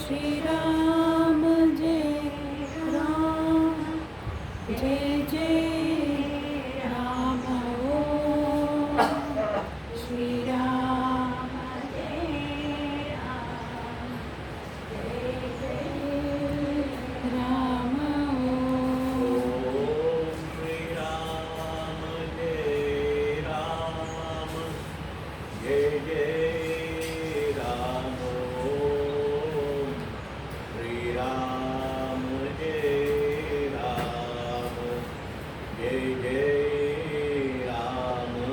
Shri Ram Jai Ram, Jai Jai Ram Om. Shri Ram Jai Ram, Jai Jai Ram Om. Shri Ram Jai Ram, Jai Jai Ram Om. Shri Ram Jai Ram, Jai Jai Ram Om.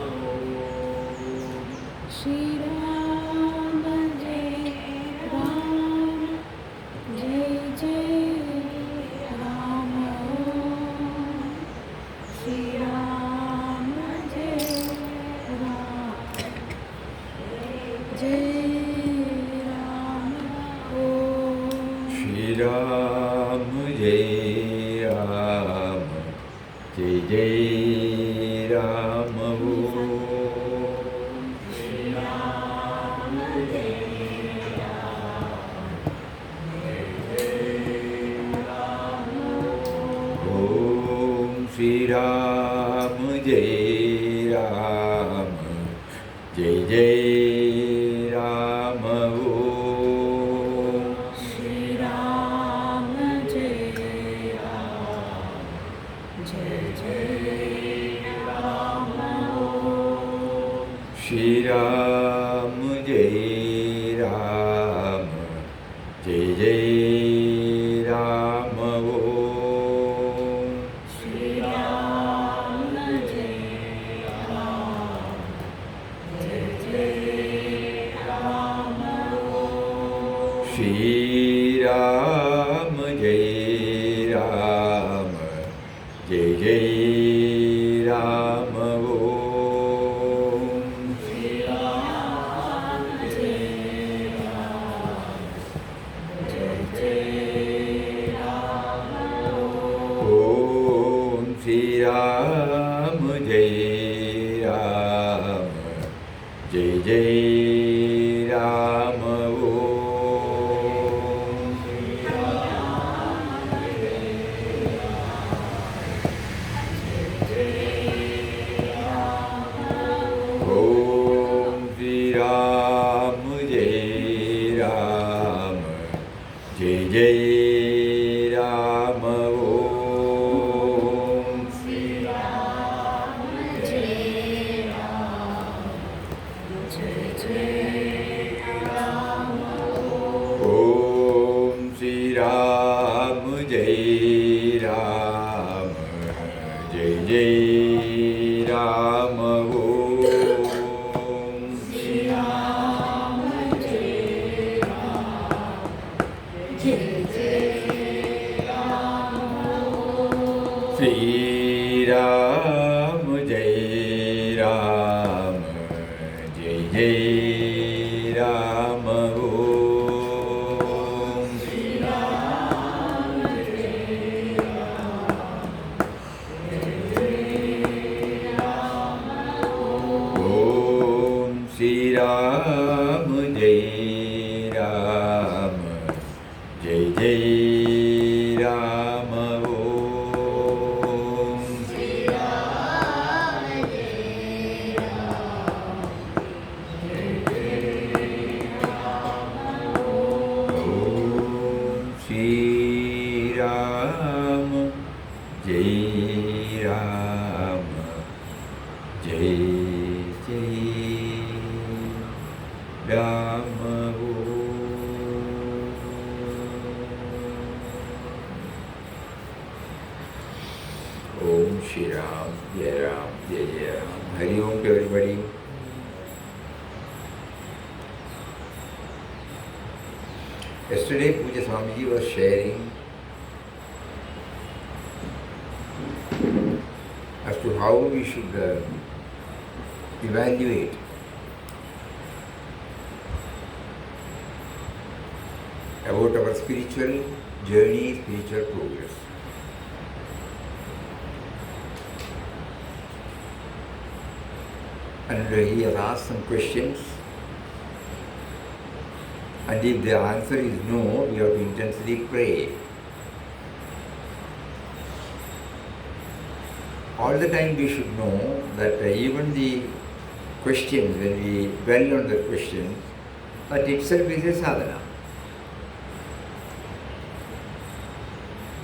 Shri Ram Jai Ram, Jai Jai Ram Om. Shri Ram Jai Ram, Jai Ram Om. Shri Ram Jai Ram, Jai Jai Ram Om. Shri Ram Jai Ram, Jai Jai Ram Om. Om Shri Ram Jai Ram, Jai Jai Ram Om. Shri Ram Jai Ram, Jai Jai Ram Om. Shri Ram Jai Ram, Jai Jai Ram Om. Shri Ram Jai Ram, Jai Jai Ram Om. Shri Ram Jai Ram, Jai Jai Ram Om. Shri Ram Jai Ram, Jai Jai Ram Om. Om Shri Ram Jai Ram, Jai Jai Ram Om. Om Shri Ram Jai Ram, Jai Jai Ram Om. Shri Ram Jai Ram, Jai Jai Ram Om. Om Shri Ram Jai Ram, Jai Jai Ram Om. Shri Ram Jai Ram, Jai Jai Ram Om. Shri Ram Jai Ram, Jai Jai Ram Om. Shri Ram Jai Ram, Jai Jai Ram Om. Om Shri Ram Jai Ram, Jai Jai Ram Om. Shri Ram Jai Ram, Jai Jai Ram Om. Om Shri Ram Jai Ram, Jai Jai Ram Om. Om Shri Ram Jai Ram, Jai Jai Ram. Hari Om to everybody. Yesterday, Pujya Swamiji was sharing as to how we should evaluate about our spiritual journey, spiritual progress. And he has asked some questions And if the answer is no, we have to intensely pray. All the time we should know that even the questions, when we dwell on the question, that itself is a sadhana.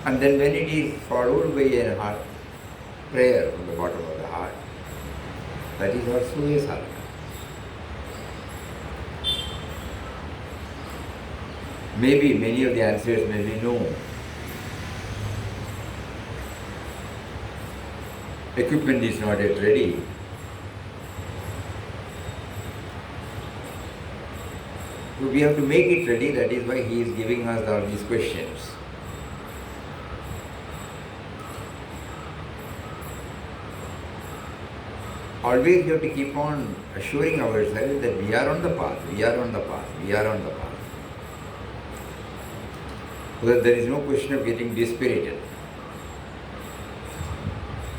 And then when it is followed by a heart prayer from the bottom of the heart, that is also a sadhana. Maybe many of the answers may be no. Equipment is not yet ready. So we have to make it ready, that is why he is giving us all these questions. Always we have to keep on assuring ourselves that we are on the path, we are on the path, we are on the path. So that there is no question of getting dispirited.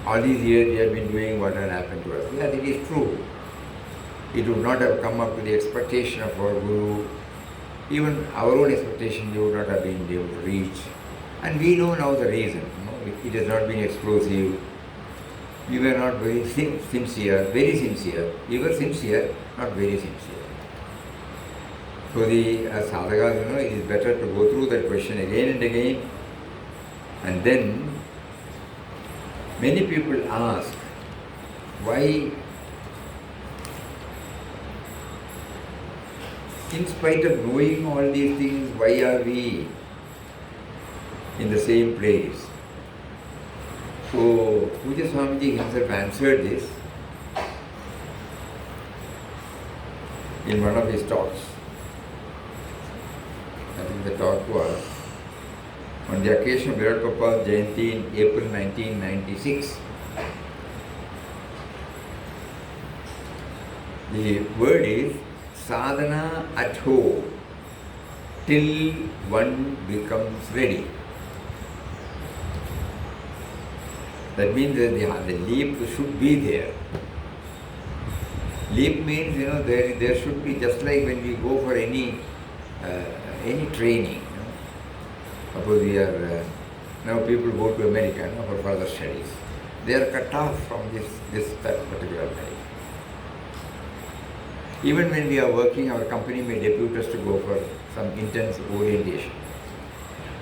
All these years we have been doing what had happened to us. Yeah, it is true. It would not have come up to the expectation of our Guru. Even our own expectation we would not have been able to reach. And we know now the reason. It has not been explosive. We were not very sincere, very sincere. We were sincere, not very sincere. So the sadhakas, it is better to go through that question again and again. And then many people ask, why, in spite of knowing all these things, why are we in the same place? So Pujya Swamiji himself answered this in one of his talks. I think the talk was on the occasion of Virat Papa's Jayanti in April 1996. The word is sadhana at home till one becomes ready. That means that the leap should be there. Leap means, there should be, just like when we go for any training. Suppose we are, now people go to America for further studies. They are cut off from this particular life. Even when we are working, our company may depute us to go for some intense orientation.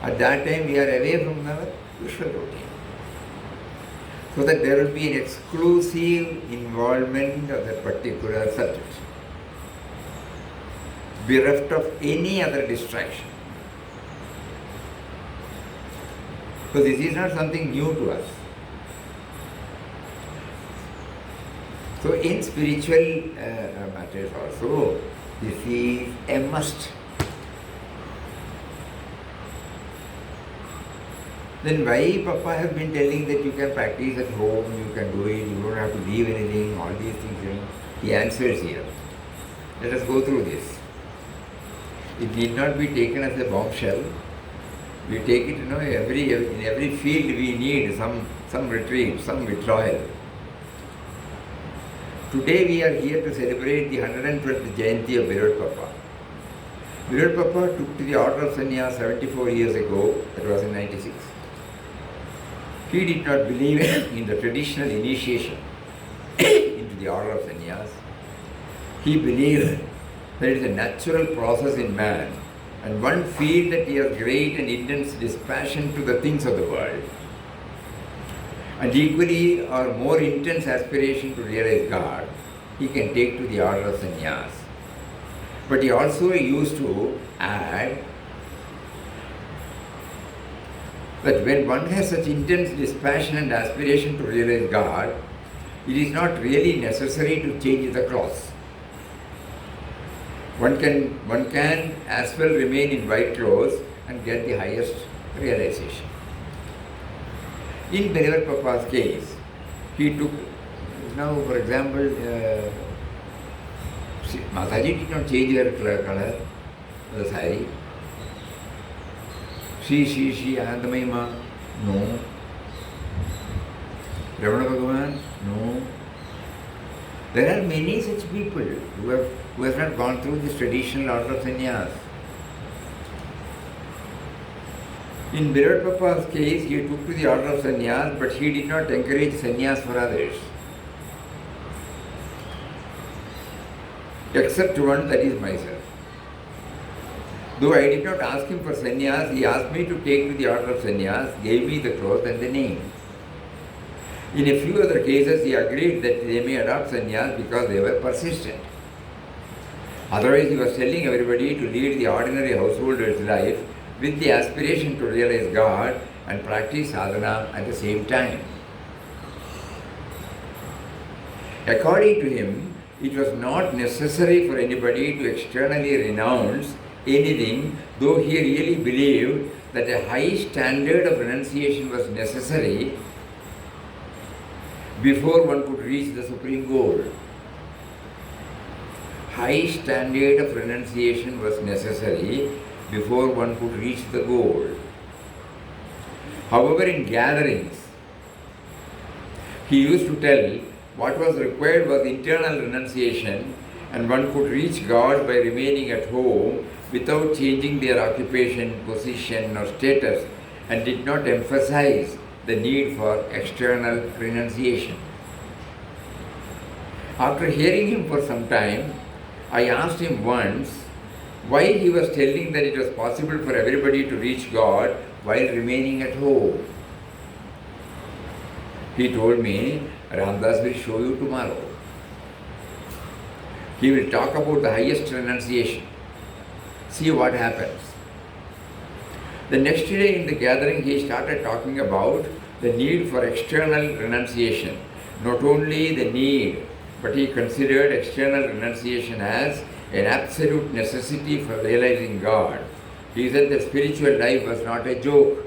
At that time, we are away from our usual routine. So that there will be an exclusive involvement of that particular subject, bereft of any other distraction. So this is not something new to us. So in spiritual matters also, this is a must. Then why Papa has been telling that you can practice at home, you can do it, you don't have to leave anything, all these things, He answers here. Let us go through this. It need not be taken as a bombshell. We take it, in every field we need some retreat, some withdrawal. Today we are here to celebrate the 112th Jayanti of Virat Papa. Virat Papa took to the order of sannyas 74 years ago, that was in 96. He did not believe in the traditional initiation into the order of sannyas. He believed that it is a natural process in man, and one feels that he has great and intense dispassion to the things of the world, and equally or more intense aspiration to realize God, he can take to the order of sannyas. But he also used to add that when one has such intense dispassion and aspiration to realize God, it is not really necessary to change the clothes. One can as well remain in white clothes and get the highest realization. In Virat Papa's case, he took, now for example, Mataji did not change her color, the sari. She, Anandamayi, no. Ramana Bhagavan, no. There are many such people who have not gone through this traditional order of sannyas. In Virat Papa's case, he took to the order of sannyas, but he did not encourage sannyas for others. Except one, that is myself. Though I did not ask him for sannyas, he asked me to take to the order of sannyas, gave me the cloth and the name. In a few other cases, he agreed that they may adopt sannyas because they were persistent. Otherwise, he was telling everybody to lead the ordinary householder's life with the aspiration to realize God and practice sadhana at the same time. According to him, it was not necessary for anybody to externally renounce anything, though he really believed that a high standard of renunciation was necessary before one could reach the supreme goal. High standard of renunciation was necessary before one could reach the goal. However, in gatherings, he used to tell what was required was internal renunciation, and one could reach God by remaining at home without changing their occupation, position or status, and did not emphasize the need for external renunciation. After hearing him for some time, I asked him once why he was telling that it was possible for everybody to reach God while remaining at home. He told me, Ramdas will show you tomorrow. He will talk about the highest renunciation. See what happens. The next day in the gathering, he started talking about the need for external renunciation. Not only the need, but he considered external renunciation as an absolute necessity for realizing God. He said that spiritual life was not a joke.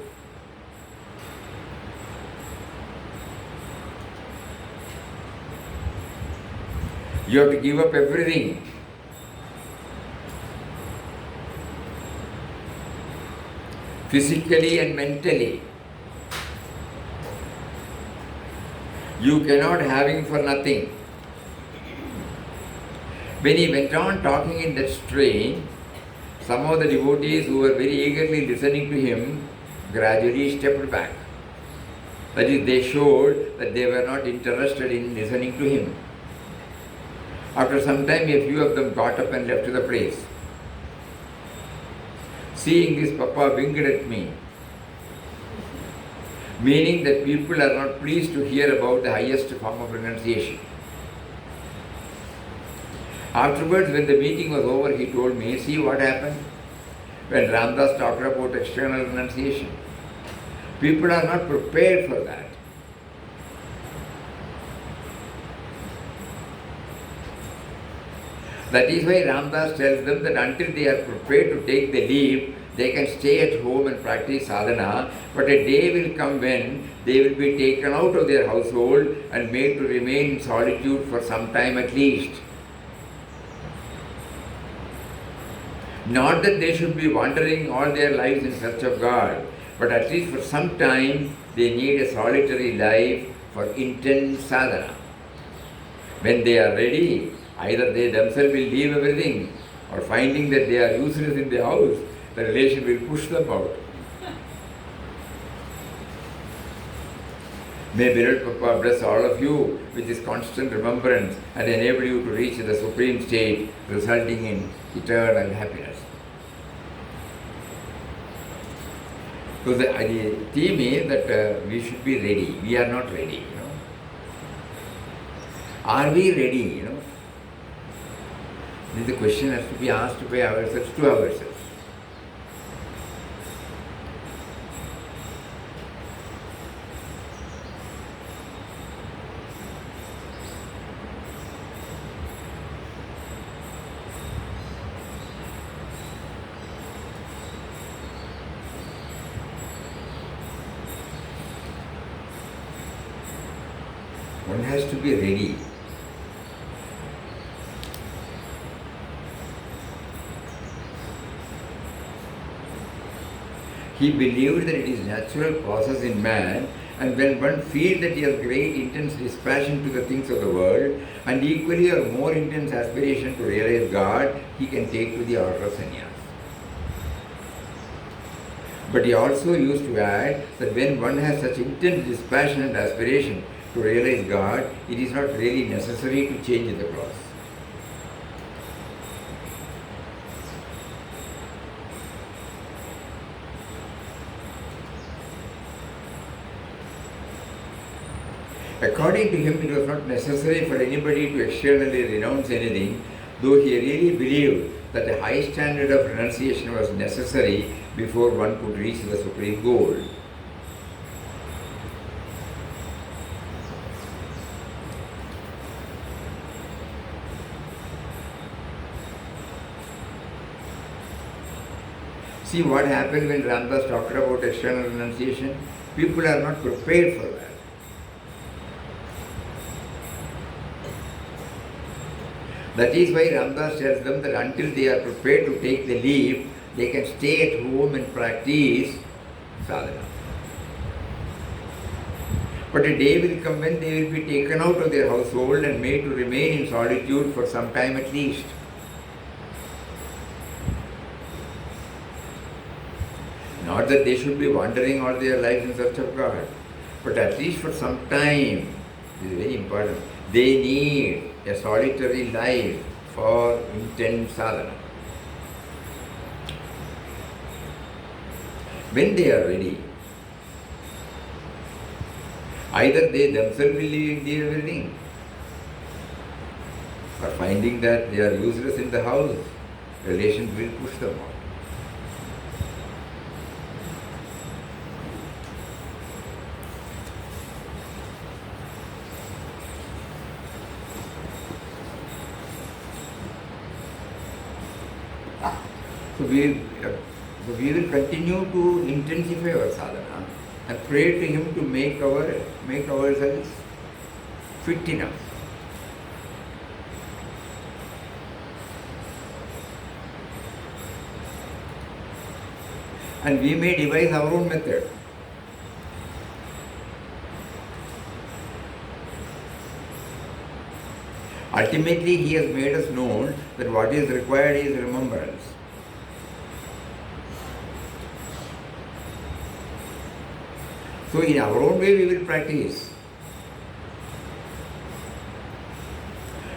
You have to give up everything. Physically and mentally. You cannot having for nothing. When he went on talking in that strain, some of the devotees who were very eagerly listening to him gradually stepped back. That is, they showed that they were not interested in listening to him. After some time, a few of them got up and left the place. Seeing this, Papa winked at me, meaning that people are not pleased to hear about the highest form of renunciation. Afterwards, when the meeting was over, he told me, see what happened when Ramdas talked about external renunciation. People are not prepared for that. That is why Ramdas tells them that until they are prepared to take the leap, they can stay at home and practice sadhana, but a day will come when they will be taken out of their household and made to remain in solitude for some time at least. Not that they should be wandering all their lives in search of God, but at least for some time they need a solitary life for intense sadhana. When they are ready, either they themselves will leave everything, or finding that they are useless in the house, the relation will push them out. May Virat Papa bless all of you with this constant remembrance and enable you to reach the supreme state, resulting in eternal happiness. So the theme is that we should be ready. We are not ready. Are we ready? This the question has to be asked by ourselves to ourselves. One has to be ready. He believed that it is natural process in man, and when one feels that he has great intense dispassion to the things of the world and equally or more intense aspiration to realize God, he can take to the order of sannyas. But he also used to add that when one has such intense dispassion and aspiration to realize God, it is not really necessary to change the clothes. According to him, it was not necessary for anybody to externally renounce anything, though he really believed that a high standard of renunciation was necessary before one could reach the supreme goal. See what happened when Ramdas talked about external renunciation? People are not prepared for that. That is why Ramdas tells them that until they are prepared to take the leap, they can stay at home and practice sadhana. But a day will come when they will be taken out of their household and made to remain in solitude for some time at least. Not that they should be wandering all their lives in search of God, but at least for some time, this is very important, they need a solitary life for intense sadhana. When they are ready, either they themselves will leave everything, or finding that they are useless in the house, relations will push them out. So we will continue to intensify our sadhana and pray to him to make ourselves fit enough. And we may devise our own method. Ultimately, he has made us know that what is required is remembrance. So in our own way we will practice.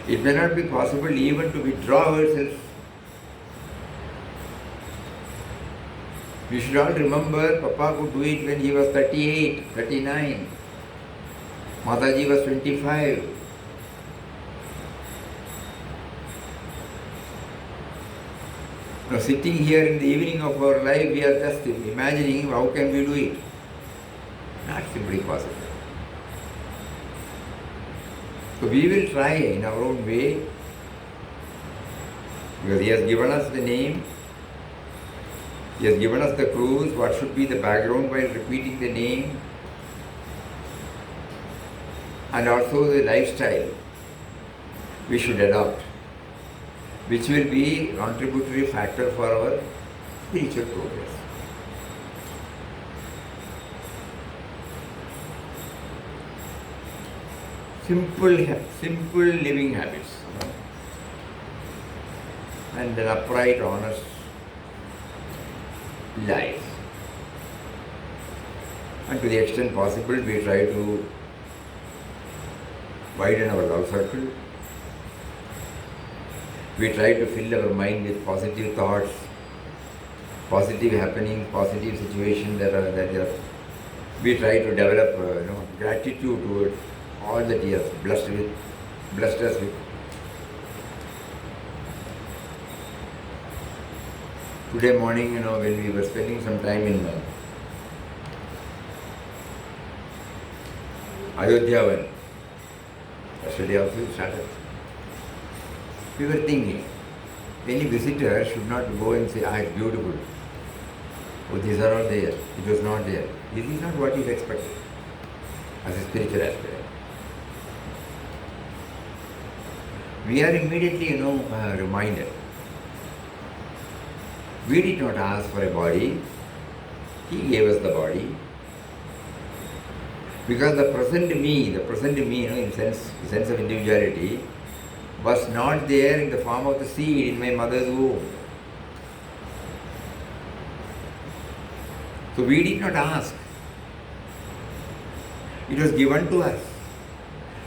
It may not be possible even to withdraw ourselves. We should all remember Papa could do it when he was 38, 39. Mataji was 25. Now sitting here in the evening of our life, we are just imagining how can we do it. Not simply possible. So we will try in our own way, because he has given us the name, he has given us the clues, what should be the background while repeating the name, and also the lifestyle we should adopt, which will be a contributory factor for our spiritual progress. Simple living habits, and an upright, honest life. And to the extent possible, we try to widen our love circle. We try to fill our mind with positive thoughts, positive happenings, positive situations that are. We try to develop, gratitude towards all that he has blessed us with. Today morning, when we were spending some time in Ayodhya, yesterday also started. We were thinking, any visitor should not go and say, it's beautiful. Oh, these are all there. It was not there. This is not what is expected as a spiritual aspirant. We are immediately, reminded. We did not ask for a body. He gave us the body. Because the present me, in sense of individuality, was not there in the form of the seed in my mother's womb. So we did not ask. It was given to us.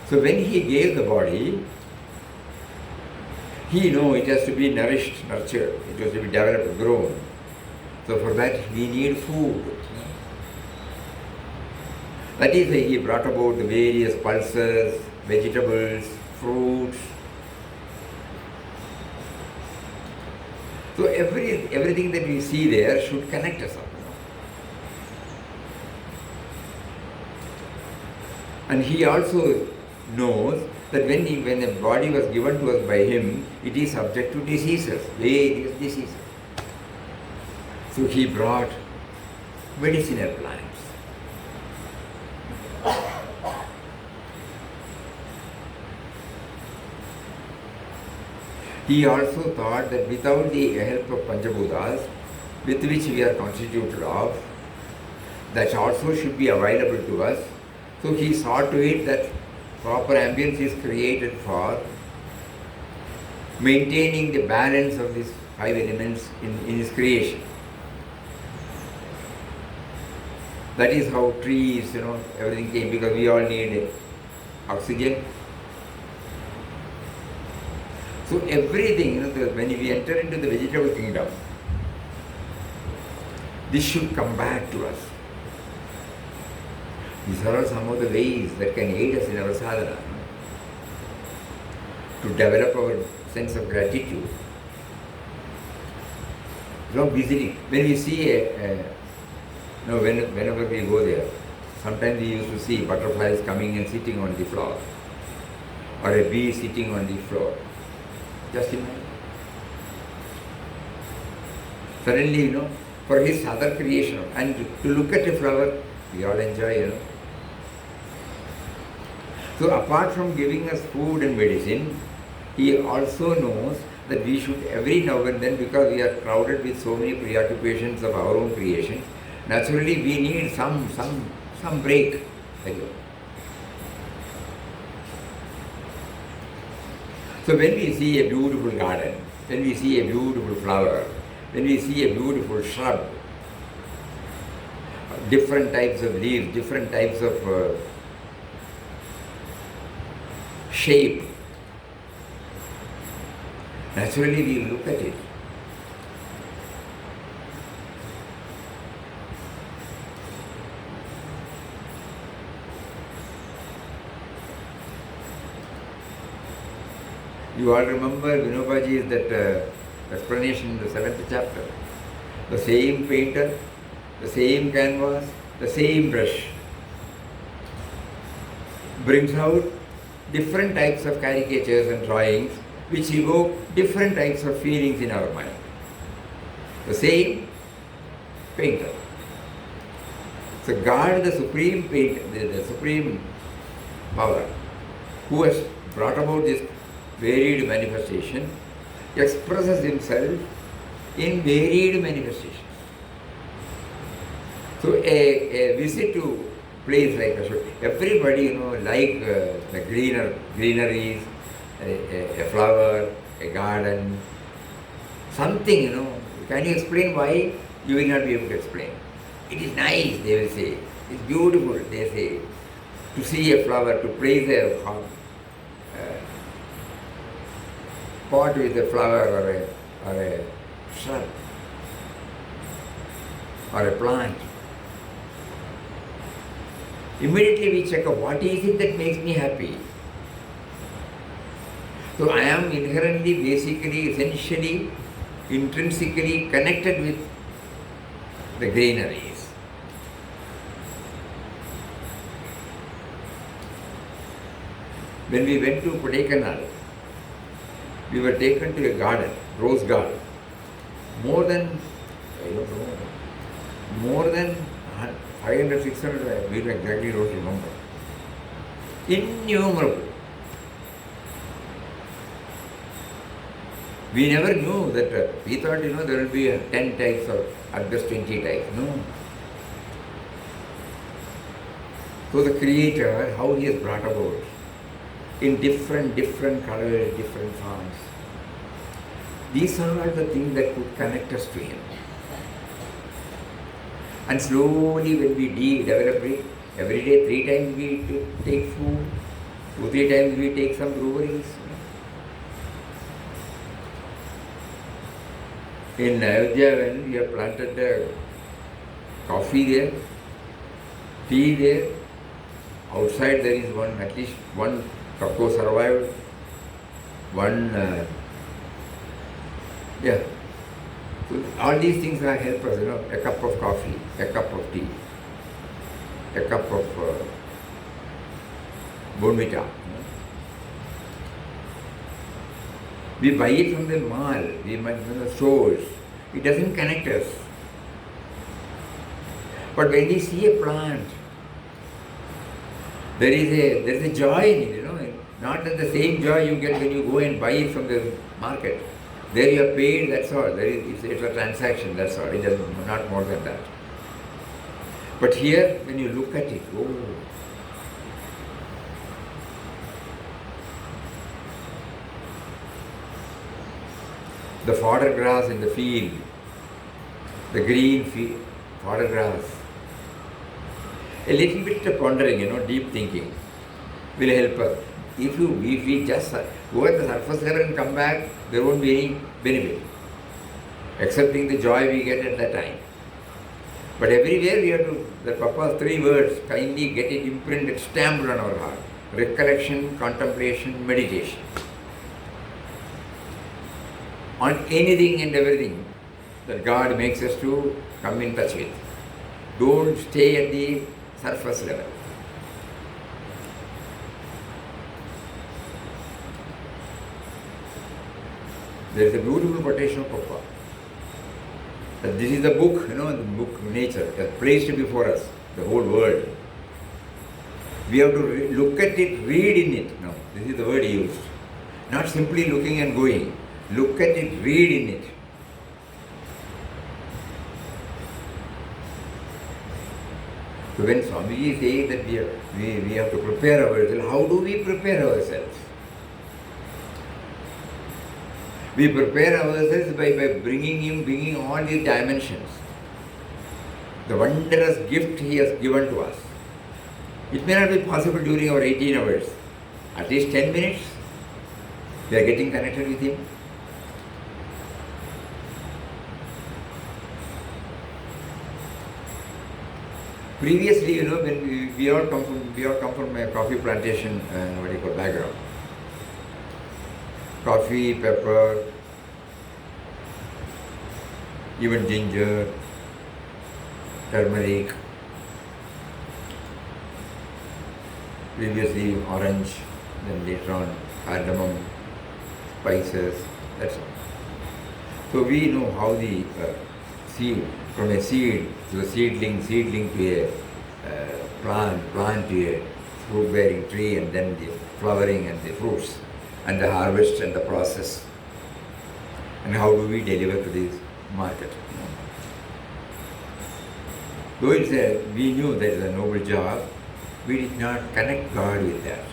So when he gave the body, he knew it has to be nourished, nurtured, it has to be developed, grown. So for that we need food. That is why he brought about the various pulses, vegetables, fruits. So everything that we see there should connect us up. And he also knows that when the body was given to us by him, it is subject to diseases, various diseases. So he brought medicinal plants. He also thought that without the help of Panchabhutas, with which we are constituted of, that also should be available to us. So he saw to it that proper ambience is created for maintaining the balance of these five elements in his creation. That is how trees, everything came, because we all need oxygen. So everything, when we enter into the vegetable kingdom, this should come back to us. These are all some of the ways that can aid us in our sadhana, to develop our sense of gratitude. Visiting. When we see whenever we go there, sometimes we used to see butterflies coming and sitting on the floor, or a bee sitting on the floor. Just imagine. Suddenly, for his other creation, and to look at a flower, we all enjoy, So apart from giving us food and medicine, he also knows that we should every now and then, because we are crowded with so many preoccupations of our own creation, naturally we need some break. So when we see a beautiful garden, when we see a beautiful flower, when we see a beautiful shrub, different types of leaves, different types of shape, naturally we look at it. You all remember Vinobaji's that explanation in the 7th chapter. The same painter, the same canvas, the same brush brings out different types of caricatures and drawings which evoke different types of feelings in our mind. The same painter. So God, the supreme painter, the supreme power, who has brought about this varied manifestation, expresses himself in varied manifestations. So a visit to place like Ashok, everybody like the greeneries, a flower, a garden, something, can you explain why? You will not be able to explain. It is nice, they will say. It's beautiful, they say. To see a flower, to place a pot with a flower or a shrub or a plant. Immediately we check out what is it that makes me happy. So I am inherently, basically, essentially, intrinsically connected with the greeneries. When we went to Kodaikanal, we were taken to a garden, rose garden. More than 500, 600, we exactly don't remember. Innumerable. We never knew that, we thought, there will be 10 types or at best 20 types. No. So the Creator, how He has brought about in different colors, different forms. These are all the things that could connect us to Him. And slowly when we develop it, every day 3 times we take food, 2-3 times we take some breweries. In Ayodhya, when we have planted coffee there, tea there, outside there is one, at least one cocoa survived, one, So all these things will help us, a cup of coffee, a cup of tea, a cup of bonvita. We buy it from the mall, we buy it from the stores. It doesn't connect us. But when we see a plant, there is a joy in it, Not the same joy you get when you go and buy it from the market. There you are paid, that's all. It's a transaction, that's all. It doesn't, not more than that. But here, when you look at it, the fodder grass in the field, the green field, fodder grass. A little bit of pondering, deep thinking will help us. If we just go at the surface level and come back, there won't be any benefit, excepting the joy we get at that time. But everywhere we have to, the Papa's 3 words, kindly get it imprinted, stamped on our heart. Recollection, contemplation, meditation. On anything and everything that God makes us to come in touch with. Don't stay at the surface level. There is a beautiful quotation of Papa. That this is the book, the book nature, that placed before us, the whole world. We have to look at it, read in it. No, this is the word he used. Not simply looking and going. Look at it, read in it. So when Swami is saying that we have to prepare ourselves, how do we prepare ourselves? We prepare ourselves by bringing all these dimensions. The wondrous gift he has given to us. It may not be possible during our 18 hours. At least 10 minutes, we are getting connected with him. Previously, when we all come from a coffee plantation, background. Coffee, pepper, even ginger, turmeric, previously orange, then later on cardamom, spices, that's all. So we know how the seed, from a seed to a seedling to a plant to a fruit-bearing tree, and then the flowering and the fruits, and the harvest and the process, and how do we deliver to this market. Though we knew that is a noble job, we did not connect God with that.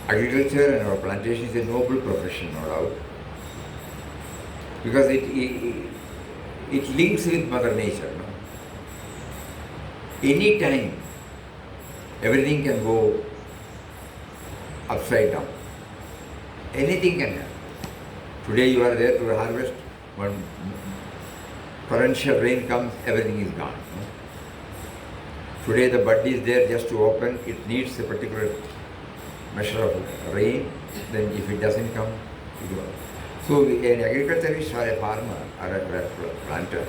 Agriculture and our plantation is a noble profession, no doubt, because it links with Mother Nature. Any time, everything can go upside down. Anything can happen. Today you are there to harvest, when torrential rain comes, everything is gone. Today the bud is there just to open, it needs a particular measure of rain, then if it doesn't come, it goes. So an agriculturist or a farmer or a planter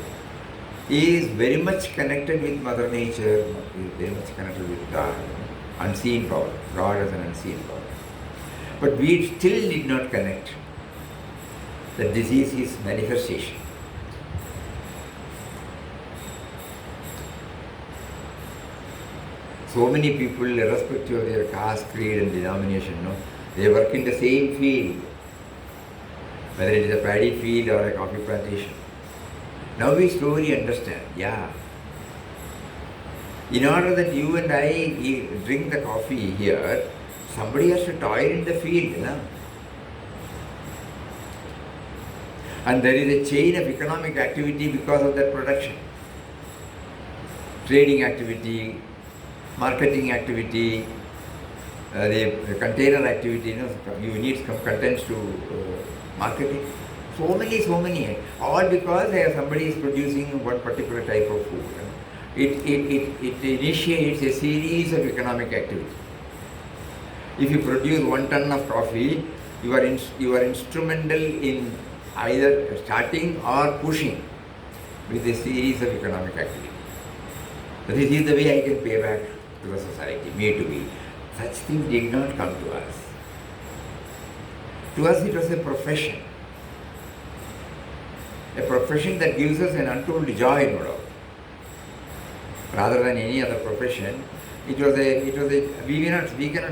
is very much connected with Mother Nature, is very much connected with God, unseen power. God as an unseen power. But we still did not connect that this is his manifestation. So many people, irrespective of their caste, creed and denomination, they work in the same field, whether it is a paddy field or a coffee plantation. Now we slowly understand, in order that you and I drink the coffee here, somebody has to toil in the field. And there is a chain of economic activity because of that production. Trading activity, marketing activity, the container activity, you need some contents to market it. So many, all because somebody is producing one particular type of food. It initiates a series of economic activity. If you produce 1 ton of coffee, you are instrumental in either starting or pushing with a series of economic activity. So this is the way I can pay back to the society, me to be. Such things did not come to us. To us it was a profession. A profession that gives us an untold joy, no doubt. Rather than any other profession, we cannot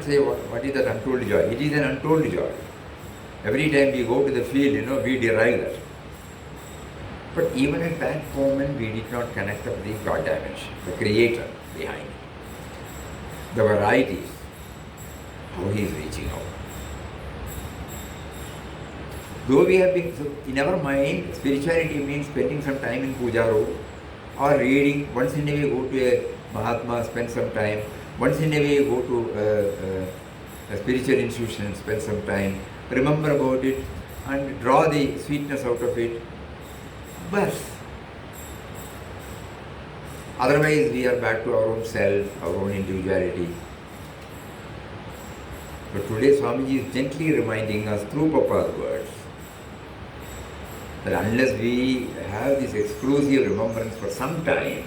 say what is that untold joy. It is an untold joy. Every time we go to the field, we derive that. But even at that moment, we did not connect up the God dimension, the Creator behind it. The varieties, how He is reaching out. Though we have been, so in our mind, spirituality means spending some time in puja room or reading. Once in a way, go to a Mahatma, spend some time. Once in a way, go to a spiritual institution, spend some time. Remember about it and draw the sweetness out of it. But otherwise, we are back to our own self, our own individuality. But today, Swamiji is gently reminding us through Papa's words that unless we have this exclusive remembrance for some time,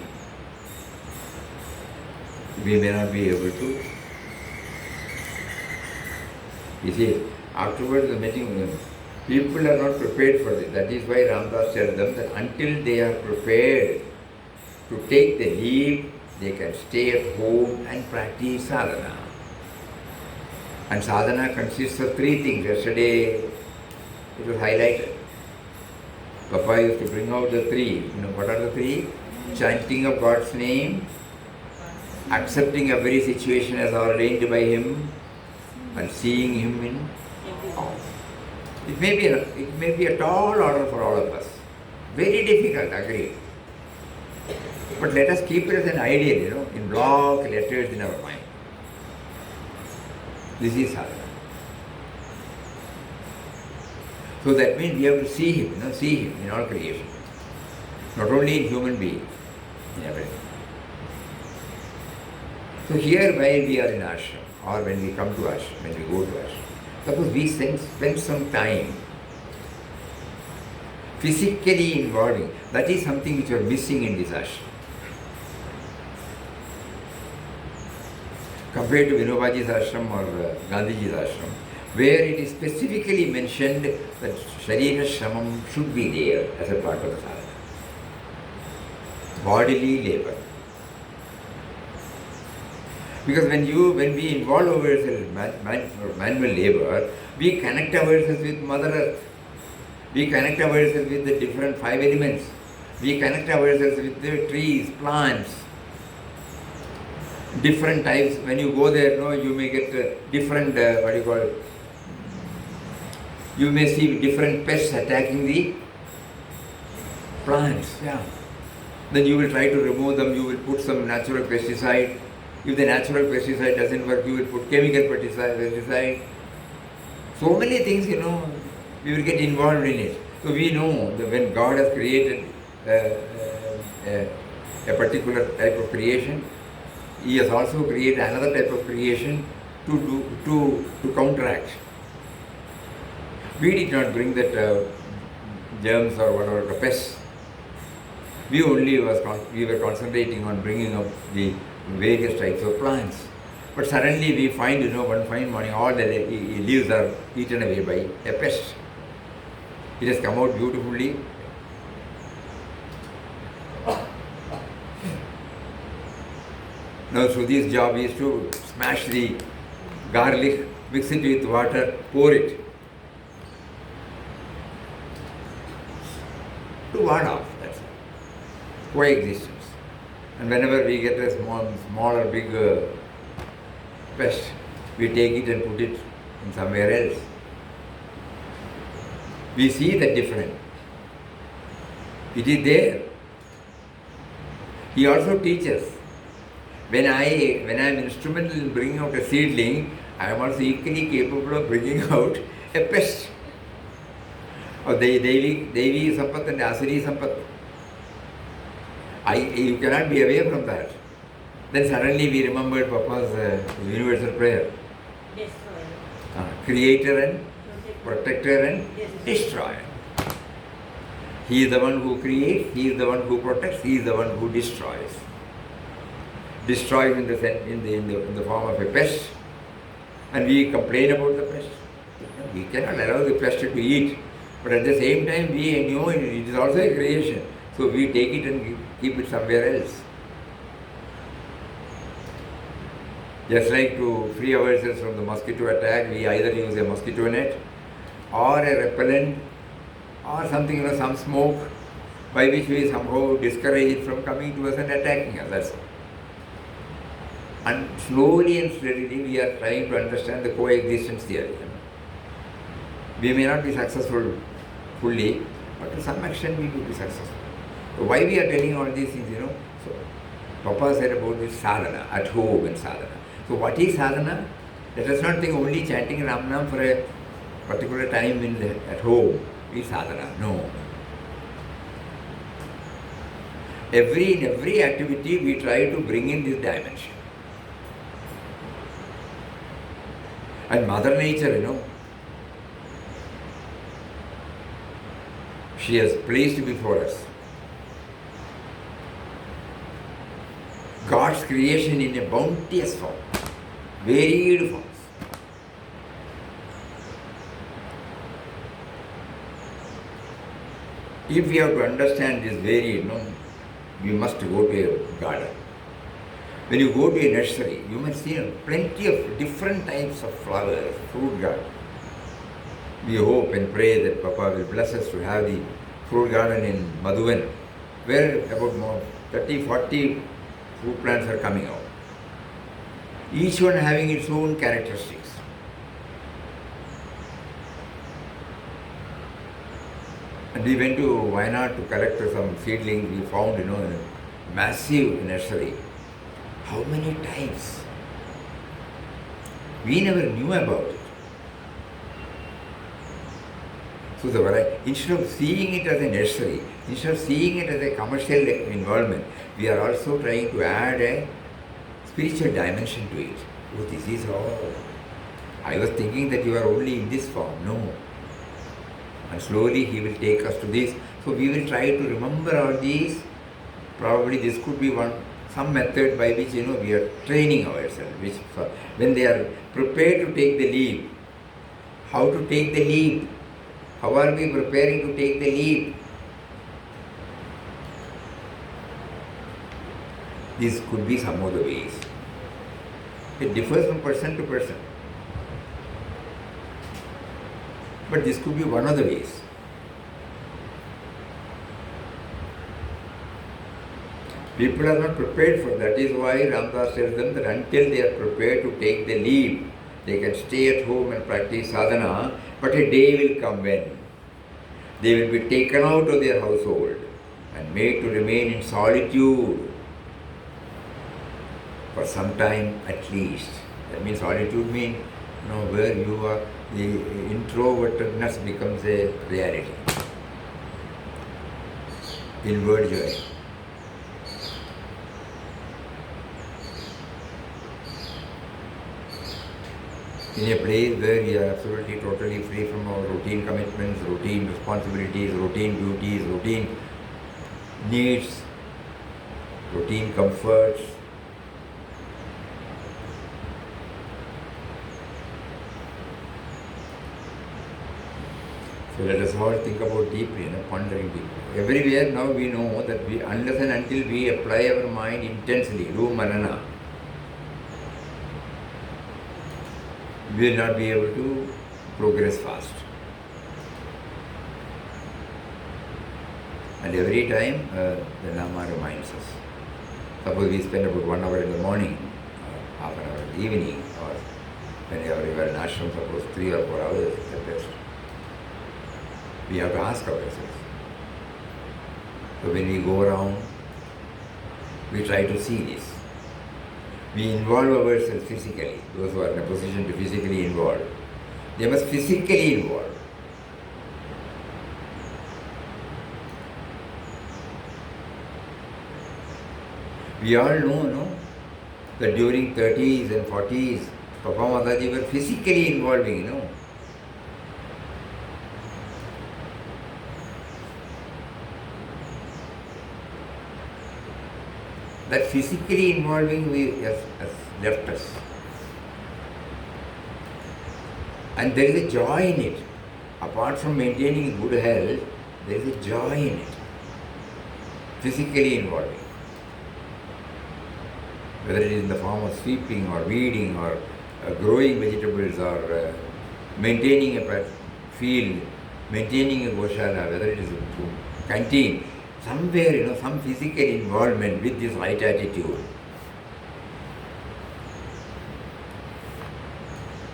we may not be able to. You see, afterwards the meeting, people are not prepared for this. That is why Ramdas tells them that until they are prepared to take the leap, they can stay at home and practice sadhana. And sadhana consists of 3 things. Yesterday it was highlighted. Papa used to bring out the 3. What are the 3? Chanting of God's name, accepting every situation as ordained by Him, and seeing Him in all. It may be a tall order for all of us. Very difficult, agreed. But let us keep it as an ideal, in block letters in our mind. This is sadhana. So that means we have to see Him in all creation. Not only in human beings, in everything. So here while we are in ashram, or when we come to ashram, when we go to ashram, suppose we spend some time physically involving, that is something which we are missing in this ashram. Compared to Vinobaji's ashram or Gandhiji's ashram, where it is specifically mentioned that Sharira Shramam should be there as a part of the sadhana. Bodily labor. Because when we involve ourselves in manual labor, we connect ourselves with Mother Earth. We connect ourselves with the different 5 elements. We connect ourselves with the trees, plants, different types. When you go there, you may get different, you may see different pests attacking the plants. Yeah. Then you will try to remove them, you will put some natural pesticide. If the natural pesticide doesn't work, you will put chemical pesticide. So many things, we will get involved in it. So we know that when God has created a particular type of creation, He has also created another type of creation to counteract. We did not bring that germs or whatever, the pests. We were concentrating on bringing up the various types of plants. But suddenly we find, one fine morning, all the leaves are eaten away by a pest. It has come out beautifully. Now, Shrudi's job is to smash the garlic, mix it with water, pour it. To ward off, that's all. Coexistence. And whenever we get a small or big pest, we take it and put it in somewhere else. We see the difference. It is there. He also teaches. When I am instrumental in bringing out a seedling, I am also equally capable of bringing out a pest. Or Devi Sampat and Asuri Sampat. You cannot be away from that. Then suddenly we remembered Papa's universal prayer. Creator and protector and destroyer. He is the one who creates, he is the one who protects, he is the one who destroys. Destroys in the form of a pest, and we complain about the pest. We cannot allow the pest to eat, but at the same time we know it is also a creation, so we take it and keep it somewhere else. Just like to free ourselves from the mosquito attack, we either use a mosquito net or a repellent or something, some smoke by which we somehow discourage it from coming to us and attacking us. That's all. And slowly and steadily we are trying to understand the coexistence theory. We may not be successful fully, but to some extent we will be successful. So why we are telling all these things, So Papa said about this sadhana, at home and sadhana. So what is sadhana? Let us not think only chanting Ram for a particular time at home is sadhana. No. In every activity we try to bring in this dimension. And Mother Nature, she has placed before us God's creation in a bounteous form, varied forms. If we have to understand this varied, we must go to a garden. When you go to a nursery, you must see plenty of different types of flowers, fruit garden. We hope and pray that Papa will bless us to have the fruit garden in Madhuvan, where about 30, 40 fruit plants are coming out. Each one having its own characteristics. And we went to Wayanad to collect some seedlings. We found, a massive nursery. How many types? We never knew about it. So instead of seeing it as a nursery, instead of seeing it as a commercial involvement, we are also trying to add a spiritual dimension to it. Oh, this is all. I was thinking that you are only in this form. No. And slowly he will take us to this. So we will try to remember all these. Probably this could be some method by which we are training ourselves. When they are prepared to take the leap, how to take the leap? How are we preparing to take the leap? This could be some of the ways. It differs from person to person. But this could be one of the ways. People are not prepared for that. That is why Ramdas tells them that until they are prepared to take the leap, they can stay at home and practice sadhana, but a day will come when they will be taken out of their household and made to remain in solitude for some time at least. That means solitude means where you are, the introvertedness becomes a reality. Inward joy. In a place where we are absolutely totally free from our routine commitments, routine responsibilities, routine duties, routine needs, routine comforts. So let us all think about deeply, pondering deeply. Everywhere now we know that unless and until we apply our mind intensely, do manana, we will not be able to progress fast. And every time the Nama reminds us. Suppose we spend about 1 hour in the morning, half an hour in the evening, or whenever we are in ashram, suppose 3 or 4 hours at best. We have to ask ourselves, So when we go around, we try to see this. We involve ourselves physically. Those who are in a position to physically involve, they must physically involve. We all know, no, that during 30s and 40s, Papa Mataji were physically involving, you know. That physically involving has left us. And there is a joy in it. Apart from maintaining good health, there is a joy in it. Physically involving. Whether it is in the form of sweeping or weeding or growing vegetables or maintaining a field, maintaining a goshala, whether it is a canteen, somewhere, you know, some physical involvement with this right attitude.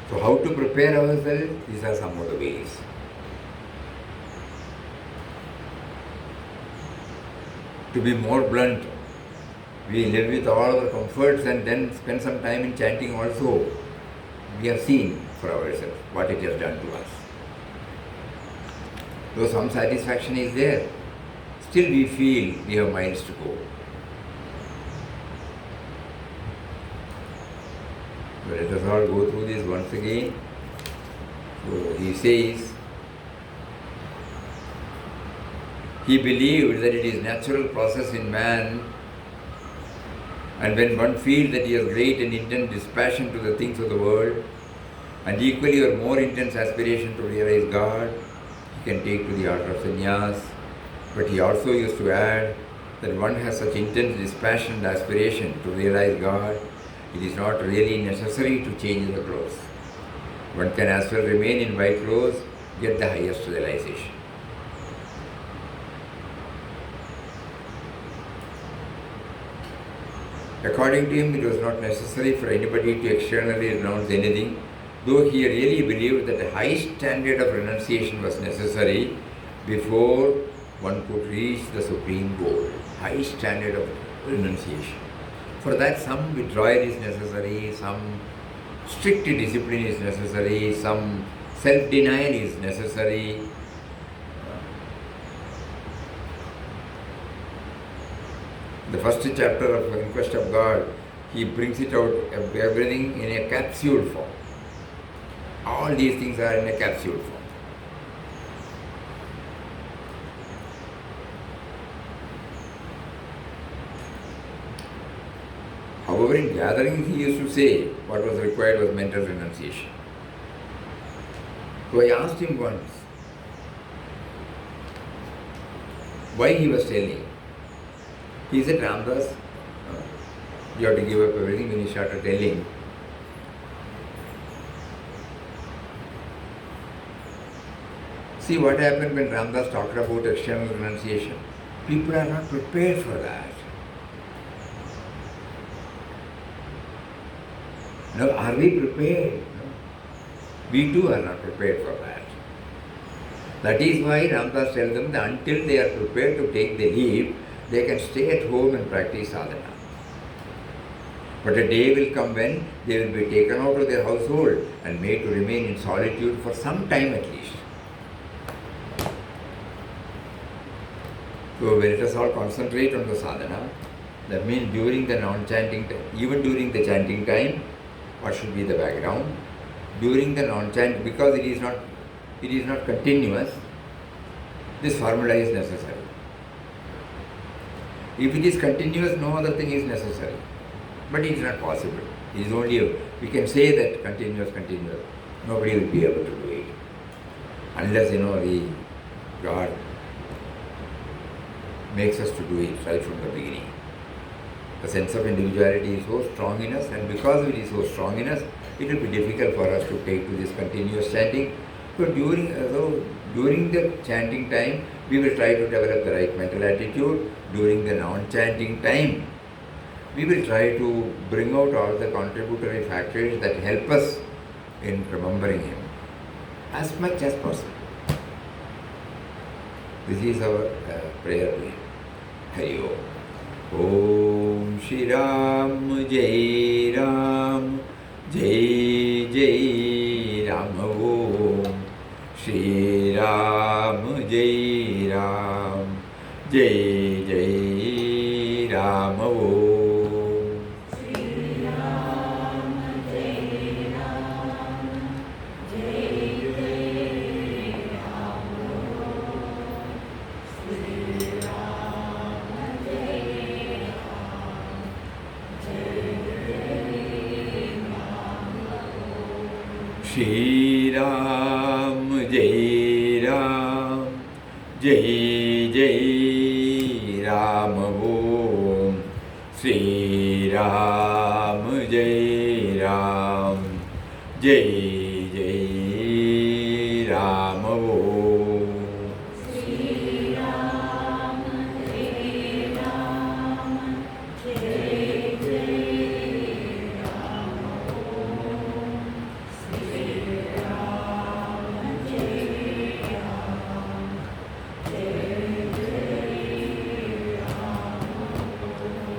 So how to prepare ourselves? These are some of the ways. To be more blunt, we live with all our comforts and then spend some time in chanting also. We have seen for ourselves what it has done to us. Though some satisfaction is there, still we feel we have miles to go. So let us all go through this once again. So he says, he believed that it is natural process in man, and when one feels that he has great and intense dispassion to the things of the world, and equally or more intense aspiration to realize God, he can take to the art of sannyas. But he also used to add that one has such intense dispassion and aspiration to realize God, it is not really necessary to change the clothes. One can as well remain in white clothes, get the highest realization. According to him, it was not necessary for anybody to externally renounce anything, though he really believed that a high standard of renunciation was necessary before one could reach the supreme goal. High standard of renunciation. For that, some withdrawal is necessary, some strict discipline is necessary, some self-denial is necessary. The first chapter of Inquest of God, he brings it out, everything in a capsule form. All these things are in a capsule form. However, in gatherings he used to say what was required was mental renunciation. So I asked him once why he was telling. He said, Ramdas, you have to give up everything. When he started telling, see what happened when Ramdas talked about external renunciation. People are not prepared for that. No, are we prepared? No. We too are not prepared for that. That is why Ramdas tells them that until they are prepared to take the leap, they can stay at home and practice sadhana. But a day will come when they will be taken out of their household and made to remain in solitude for some time at least. So let us all concentrate on the sadhana. That means during the non-chanting time, even during the chanting time, what should be the background? During the non-chant, because it is not continuous, this formula is necessary. If it is continuous, no other thing is necessary. But it is not possible. It is only, we can say that continuous. Nobody will be able to do it. Unless, the God makes us to do it right from the beginning. The sense of individuality is so strong in us, and because it is so strong in us, it will be difficult for us to take to this continuous chanting. So during the chanting time, we will try to develop the right mental attitude. During the non-chanting time, we will try to bring out all the contributory factors that help us in remembering Him as much as possible. This is our prayer to Him. Hari Om. Om Shri Ram Jai Ram Jai Jai Ram Om Shri Ram Jai Ram Jai Jai Ram Om Shri Ram Jai Ram Jai Jai Ram Om Shri Ram Jai Ram Jai Jai Ram Om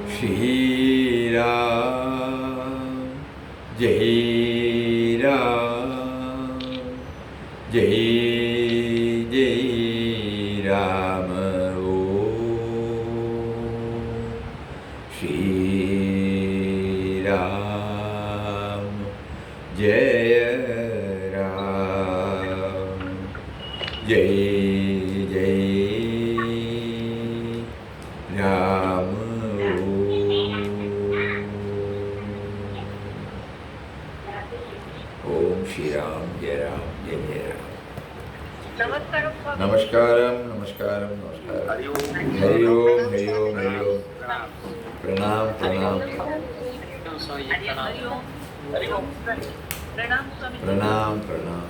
Shri Ram Jai Ram Jai Jai Ram Om Shri Ram Jai Ram Jai Jai Ram Om Shri Ram Jai Ram Jai Jai Ram. Namaskaram, namaskaram, namaskaram. Hari Om, Hari Om, Hari Om. Pranam, pranam. Pranam, pranam.